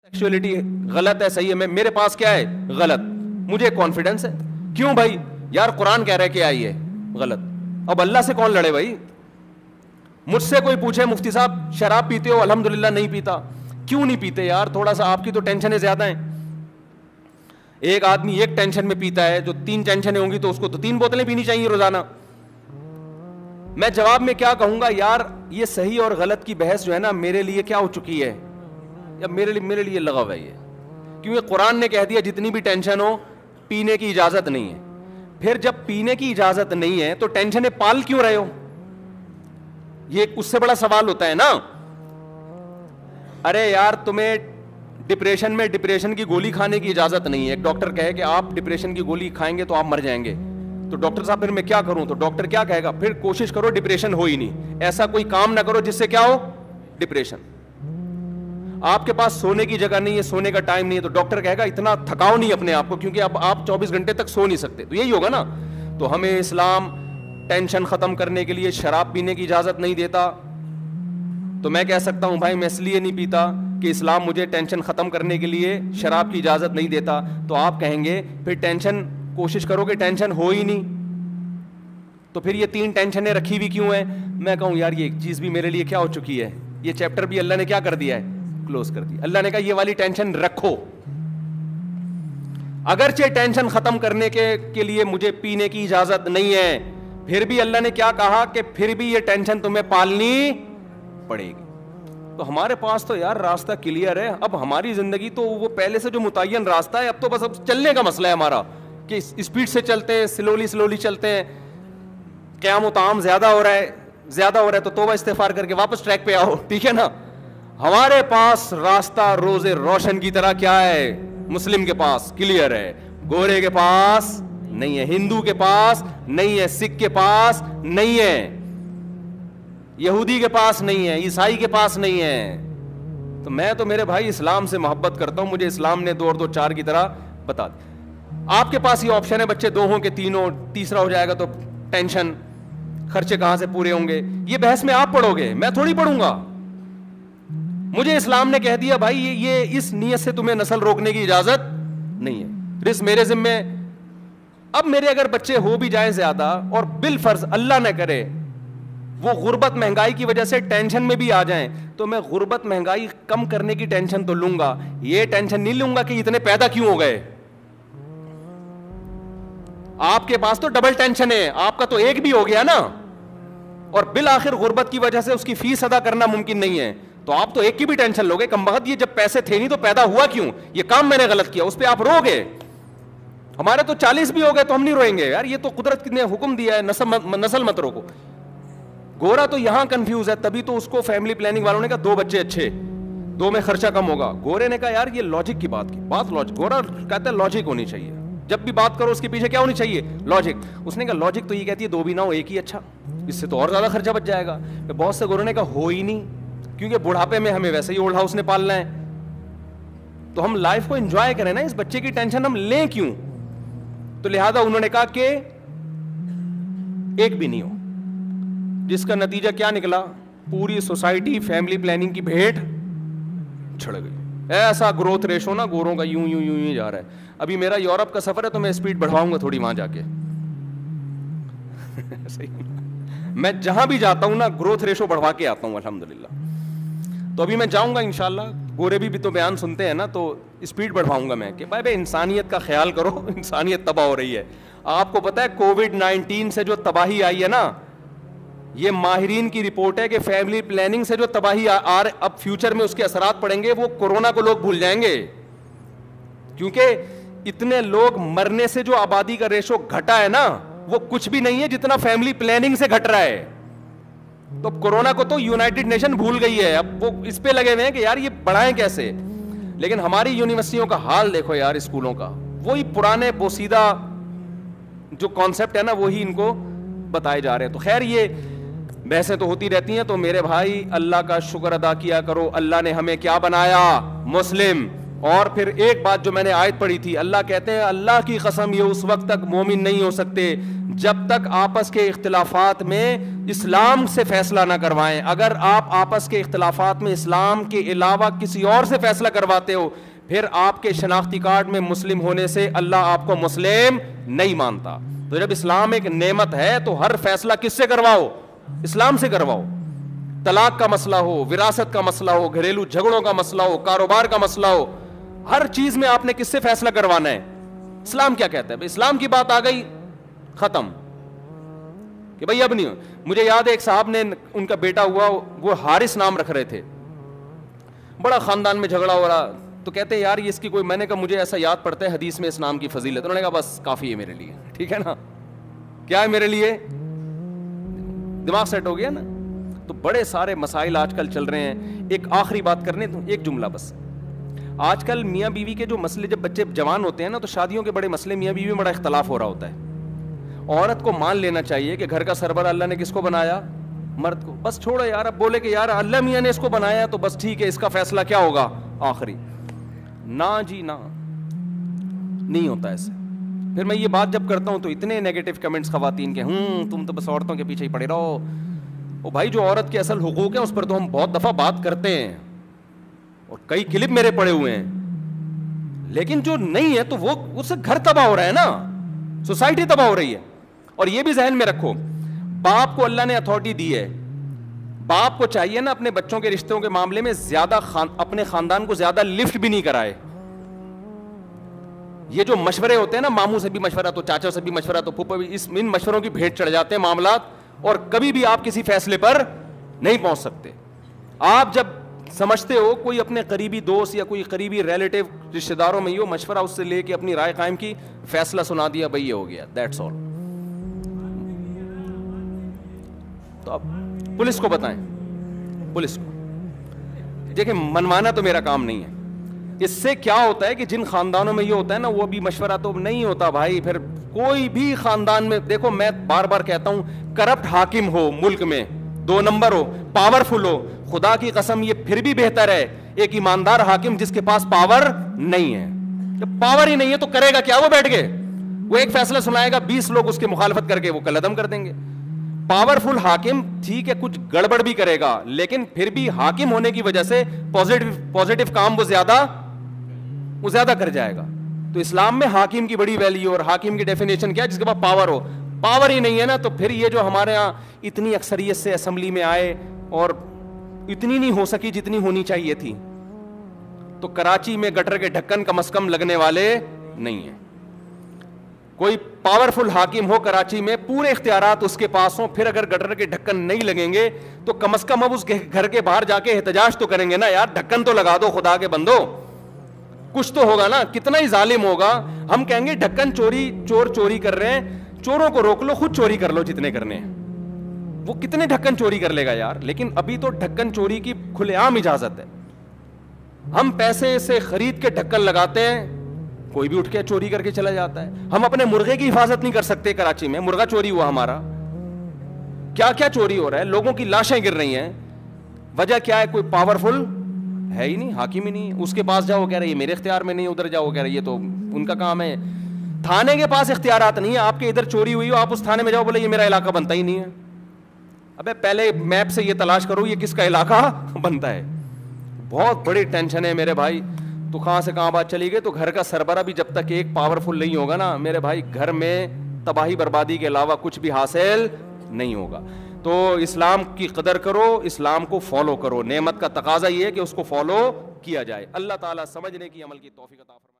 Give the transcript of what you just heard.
Sexuality غلط ہے صحیح ہے, میرے پاس کیا ہے غلط, مجھے کانفیڈنس ہے. کیوں بھائی؟ یار قرآن کہہ رہا ہے کہ آئیے غلط. اب اللہ سے کون لڑے بھائی؟ مجھ سے کوئی پوچھے مفتی صاحب شراب پیتے ہو؟ الحمدللہ نہیں پیتا. کیوں نہیں پیتے یار؟ تھوڑا سا آپ کی تو ٹینشنیں زیادہ ہیں. ایک آدمی ایک ٹینشن میں پیتا ہے, جو 3 ٹینشنیں ہوں گی تو اس کو تو 3 بوتلیں پینی چاہیے روزانہ. میں جواب میں کیا کہوں گا؟ یار یہ صحیح اور غلط کی بحث جو ہے نا میرے لیے کیا ہو چکی ہے, یا میرے لیے لغو ہے یہ. کیونکہ قرآن نے کہہ دیا جتنی بھی ٹینشن ہو پینے کی اجازت نہیں ہے. پھر جب پینے کی اجازت نہیں ہے تو ٹینشنیں پال کیوں رہے ہو؟ یہ اس سے بڑا سوال ہوتا ہے نا. ارے یار تمہیں ڈپریشن میں ڈپریشن کی گولی کھانے کی اجازت نہیں ہے. ایک ڈاکٹر کہے کہ آپ ڈپریشن کی گولی کھائیں گے تو آپ مر جائیں گے, تو ڈاکٹر صاحب پھر میں کیا کروں؟ تو ڈاکٹر کیا کہے گا؟ پھر کوشش کرو ڈپریشن ہو ہی نہیں, ایسا کوئی کام نہ کرو جس سے کیا ہو ڈپریشن. آپ کے پاس سونے کی جگہ نہیں ہے, سونے کا ٹائم نہیں ہے, تو ڈاکٹر کہے گا اتنا تھکاؤ نہیں اپنے آپ کو, کیونکہ اب آپ 24 گھنٹے تک سو نہیں سکتے. تو یہی ہوگا نا. تو ہمیں اسلام ٹینشن ختم کرنے کے لیے شراب پینے کی اجازت نہیں دیتا. تو میں کہہ سکتا ہوں بھائی میں اس لیے نہیں پیتا کہ اسلام مجھے ٹینشن ختم کرنے کے لیے شراب کی اجازت نہیں دیتا. تو آپ کہیں گے پھر ٹینشن کوشش کرو کہ ٹینشن ہو ہی نہیں, تو پھر یہ 3 ٹینشنیں رکھی ہوئی کیوں ہیں؟ میں کہوں یار یہ ایک چیز بھی میرے لیے کیا ہو چکی ہے, یہ چیپٹر بھی اللہ نے کیا کر دیا ہے کلوز کر دیا. اللہ نے کہا یہ والی ٹینشن رکھو. اگرچہ ٹینشن ختم کرنے کے لیے مجھے پینے کی اجازت نہیں ہے, پھر بھی اللہ نے کیا کہا کہ پھر بھی یہ ٹینشن تمہیں پالنی پڑے گی. تو ہمارے پاس تو یار راستہ کلیئر ہے. اب ہماری زندگی تو وہ پہلے سے جو متعین راستہ ہے, اب تو بس اب چلنے کا مسئلہ ہے ہمارا کہ اسپیڈ سے چلتے ہیں, سلولی چلتے ہیں. قیام و طعام زیادہ ہو رہا ہے تو توبہ استغفار کر کے واپس ٹریک پہ آؤ, ٹھیک ہے نا. ہمارے پاس راستہ روز روشن کی طرح کیا ہے, مسلم کے پاس کلیئر ہے, گورے کے پاس نہیں ہے, ہندو کے پاس نہیں ہے, سکھ کے پاس نہیں ہے, یہودی کے پاس نہیں ہے, عیسائی کے پاس نہیں ہے. تو میں تو میرے بھائی اسلام سے محبت کرتا ہوں, مجھے اسلام نے 2 اور 2 4 کی طرح بتا دیا. آپ کے پاس یہ آپشن ہے, بچے 2 ہوں کہ 3 ہوں, تیسرا ہو جائے گا تو ٹینشن, خرچے کہاں سے پورے ہوں گے. یہ بحث میں آپ پڑھو گے, میں تھوڑی پڑھوں گا. مجھے اسلام نے کہہ دیا بھائی یہ اس نیت سے تمہیں نسل روکنے کی اجازت نہیں ہے, رزق میرے ذمہ. اب میرے اگر بچے ہو بھی جائیں زیادہ اور بالفرض اللہ نہ کرے وہ غربت مہنگائی کی وجہ سے ٹینشن میں بھی آ جائیں, تو میں غربت مہنگائی کم کرنے کی ٹینشن تو لوں گا, یہ ٹینشن نہیں لوں گا کہ اتنے پیدا کیوں ہو گئے. آپ کے پاس تو ڈبل ٹینشن ہے, آپ کا تو ایک بھی ہو گیا نا, اور بالآخر غربت کی وجہ سے اس کی فیس ادا کرنا ممکن نہیں ہے, تو آپ تو ایک کی بھی ٹینشن لوگے. کم بخت یہ جب پیسے تھے نہیں تو پیدا ہوا کیوں, یہ کام میں نے غلط کیا, اس پہ آپ رو گے. ہمارے تو 40 بھی ہو گئے تو ہم نہیں روئیں گے, یار یہ تو قدرت نے حکم دیا ہے نسل مت روکو. گورا تو یہاں کنفیوز ہے, تبھی تو اس کو فیملی پلاننگ والوں نے کہا 2 بچے اچھے, 2 میں خرچہ کم ہوگا. گورے نے کہا یار یہ لاجک کی بات لاجک. گورا کہتا ہے لاجک ہونی چاہیے, جب بھی بات کرو اس کے پیچھے کیا ہونی چاہیے لاجک. اس نے کہا لاجک تو یہ کہتی ہے 2 بھی نہ ہو 1 ہی اچھا, اس سے تو اور زیادہ خرچہ بچ جائے گا. بہت سے گوروں نے کہا ہو ہی نہیں, کیونکہ بڑھاپے میں ہمیں ویسے ہی اولڈ ہاؤس نے پالنا ہے, تو ہم لائف کو انجوائے کریں نا, اس بچے کی ٹینشن ہم لیں کیوں. تو لہذا انہوں نے کہا کہ 1 بھی نہیں ہو, جس کا نتیجہ کیا نکلا, پوری سوسائٹی فیملی پلاننگ کی بھیٹ چھڑ گئی. ایسا گروتھ ریشو نا گوروں کا یوں ہی جا رہا ہے. ابھی میرا یورپ کا سفر ہے تو میں اسپیڈ بڑھواؤں گا تھوڑی وہاں جا کے. میں جہاں بھی جاتا ہوں نا گروتھ ریشو بڑھوا کے آتا ہوں الحمدللہ. تو ابھی میں جاؤں گا انشاءاللہ, گورے بھی تو بیان سنتے ہیں نا, تو اسپیڈ بڑھواؤں گا میں کہ بھائی انسانیت کا خیال کرو, انسانیت تباہ ہو رہی ہے. آپ کو پتا ہے کووڈ-19 سے جو تباہی آئی ہے نا, یہ ماہرین کی رپورٹ ہے کہ فیملی پلاننگ سے جو تباہی اب فیوچر میں اس کے اثرات پڑیں گے, وہ کورونا کو لوگ بھول جائیں گے. کیونکہ اتنے لوگ مرنے سے جو آبادی کا ریشو گھٹا ہے نا, وہ کچھ بھی نہیں ہے جتنا فیملی پلاننگ سے گھٹ رہا ہے. تو کورونا کو تو یونائٹڈ نیشن بھول گئی ہے, اب وہ اس پہ لگے ہوئے ہیں کہ یار یہ بڑھائیں کیسے. لیکن ہماری یونیورسٹیوں کا حال دیکھو یار, اسکولوں کا وہی پرانے بوسیدہ جو کانسیپٹ ہے نا وہی ان کو بتائے جا رہے ہیں. تو خیر یہ بحثیں تو ہوتی رہتی ہیں. تو میرے بھائی اللہ کا شکر ادا کیا کرو, اللہ نے ہمیں کیا بنایا, مسلم. اور پھر ایک بات جو میں نے آیت پڑھی تھی, اللہ کہتے ہیں اللہ کی قسم یہ اس وقت تک مومن نہیں ہو سکتے جب تک آپس کے اختلافات میں اسلام سے فیصلہ نہ کروائیں. اگر آپ آپس کے اختلافات میں اسلام کے علاوہ کسی اور سے فیصلہ کرواتے ہو, پھر آپ کے شناختی کارڈ میں مسلم ہونے سے اللہ آپ کو مسلم نہیں مانتا. تو جب اسلام ایک نعمت ہے تو ہر فیصلہ کس سے کرواؤ؟ اسلام سے کرواؤ. طلاق کا مسئلہ ہو, وراثت کا مسئلہ ہو, گھریلو جھگڑوں کا مسئلہ ہو, کاروبار کا مسئلہ ہو, ہر چیز میں آپ نے کس سے فیصلہ کروانا ہے؟ اسلام کیا کہتا ہے؟ اسلام کی بات آ گئی, ختم. کہ بھائی اب نہیں. مجھے یاد ہے ایک صاحب نے, ان کا بیٹا ہوا, وہ حارث نام رکھ رہے تھے, بڑا خاندان میں جھگڑا ہو رہا, تو کہتے ہیں یار اس کی کوئی, میں نے کہا مجھے ایسا یاد پڑتا ہے حدیث میں اس نام کی فضیلت. انہوں نے کہا بس کافی ہے میرے لیے. ٹھیک ہے نا, کیا ہے میرے لیے؟ دماغ سیٹ ہو گیا نا. تو بڑے سارے مسائل آج کل چل رہے ہیں. ایک آخری بات کرنے تو ایک جملہ بس. آج کل میاں بیوی کے جو مسئلے, جب بچے جوان ہوتے ہیں نا تو شادیوں کے بڑے مسئلے میاں بیوی میں بڑا اختلاف ہو رہا ہوتا ہے. عورت کو مان لینا چاہیے کہ گھر کا سربراہ اللہ نے کس کو بنایا؟ مرد کو. بس چھوڑو یار, اب بولے کہ یار اللہ میاں نے اس کو بنایا تو بس ٹھیک ہے, اس کا فیصلہ کیا ہوگا آخری. نہ جی نہ, نہیں ہوتا ایسے. پھر میں یہ بات جب کرتا ہوں تو اتنے نیگیٹو کمنٹس خواتین کے, تم تو بس عورتوں کے پیچھے ہی پڑے رہو. او بھائی, جو عورت کے اصل حقوق ہیں اس پر تو ہم بہت دفعہ بات کرتے ہیں اور کئی کلپ میرے پڑے ہوئے ہیں, لیکن جو نہیں ہے تو وہ اس سے گھر تباہ ہو رہا ہے نا, سوسائٹی تباہ ہو رہی ہے. اور یہ بھی ذہن میں رکھو, باپ کو اللہ نے اتھارٹی دی ہے, باپ کو چاہیے نا اپنے بچوں کے رشتوں کے معاملے میں زیادہ اپنے خاندان کو زیادہ لفٹ بھی نہیں کرائے. یہ جو مشورے ہوتے ہیں نا, ماموں سے بھی مشورہ تو چاچا سے بھی مشورہ تو پھوپھا بھی, ان مشوروں کی بھیٹ چڑھ جاتے ہیں معاملات, اور کبھی بھی آپ کسی فیصلے پر نہیں پہنچ سکتے. آپ جب سمجھتے ہو کوئی اپنے قریبی دوست یا کوئی قریبی ریلیٹو رشتہ داروں میں ہو, مشورہ اس سے لے کے اپنی رائے قائم کی, فیصلہ سنا دیا, بھائی یہ ہو گیا, دیٹس آل. تو اب پولیس کو بتائیں, پولیس کو دیکھیں, منوانا تو میرا کام نہیں ہے. اس سے کیا ہوتا ہے کہ جن خاندانوں میں یہ ہوتا ہے نا, وہ بھی مشورہ تو نہیں ہوتا بھائی. پھر کوئی بھی خاندان میں دیکھو, میں بار بار کہتا ہوں, کرپٹ حاکم ہو ملک میں, 2 نمبر ہو, پاورفل ہو, خدا کی قسم یہ پھر بھی بہتر ہے ایک ایماندار حاکم جس کے پاس پاور نہیں ہے. جب پاور ہی نہیں ہے تو کرے گا کیا؟ وہ بیٹھ کے وہ ایک فیصلہ سنائے گا, 20 لوگ اس کی مخالفت کر کے وہ قلعدم کر دیں گے. پاورفل حاکم ٹھیک ہے کچھ گڑبڑ بھی کرے گا, لیکن پھر بھی حاکم ہونے کی وجہ سے پوزیٹو کام وہ زیادہ کر جائے گا. تو اسلام میں حاکم کی بڑی ویلیو, اور حاکم کی ڈیفینیشن کیا ہے؟ جس کے پاس پاور ہو. پاور ہی نہیں ہے نا, تو پھر یہ جو ہمارے ہاں اتنی اکثریت سے اسمبلی میں آئے اور اتنی نہیں ہو سکی جتنی ہونی چاہیے تھی. تو کراچی میں گٹر کے ڈھکن کم از کم لگنے والے نہیں ہیں. کوئی پاورفل حاکم ہو کراچی میں, پورے اختیارات اس کے پاس ہوں, پھر اگر گٹر کے ڈھکن نہیں لگیں گے تو کم از کم اب اس گھر کے باہر جا کے احتجاج تو کریں گے نا, یار ڈھکن تو لگا دو خدا کے بندو, کچھ تو ہوگا نا. کتنا ہی ظالم ہوگا, ہم کہیں گے ڈھکن چور چوری کر رہے ہیں, چوروں کو روک لو, خود چوری کر لو جتنے کرنے ہیں. وہ کتنے ڈھکن چوری کر لے گا یار؟ لیکن ابھی تو ڈھکن چوری کی کھلے عام اجازت ہے. ہم پیسے سے خرید کے ڈھکن لگاتے ہیں, کوئی بھی اٹھ کے چوری کر کے چلا جاتا ہے. ہم اپنے مرغے کی حفاظت نہیں کر سکتے. کراچی میں مرغا چوری ہوا ہمارا, کیا کیا چوری ہو رہا ہے, لوگوں کی لاشیں گر رہی ہیں. وجہ کیا ہے؟ کوئی پاورفل ہے ہی نہیں, حاکم ہی نہیں. اس کے پاس جاؤ کہہ رہے یہ میرے اختیار میں نہیں, ادھر جاؤ کہہ رہے یہ تو ان کا کام ہے. تھانے کے پاس اختیارات نہیں ہے. آپ کے ادھر چوری ہوئی ہو, آپ اس تھانے میں جاؤ, بولے یہ میرا علاقہ بنتا ہی نہیں ہے. ابے پہلے میپ سے یہ تلاش کرو یہ کس کا علاقہ بنتا ہے. بہت بڑی ٹینشن ہے میرے بھائی. تو کہاں سے کہاں بات چلی گئی. تو گھر کا سربراہ بھی جب تک ایک پاورفل نہیں ہوگا نا میرے بھائی, گھر میں تباہی بربادی کے علاوہ کچھ بھی حاصل نہیں ہوگا. تو اسلام کی قدر کرو, اسلام کو فالو کرو. نعمت کا تقاضا یہ ہے کہ اس کو فالو کیا جائے. اللہ تعالیٰ سمجھنے کی, عمل کی توفیق عطا فرمائے.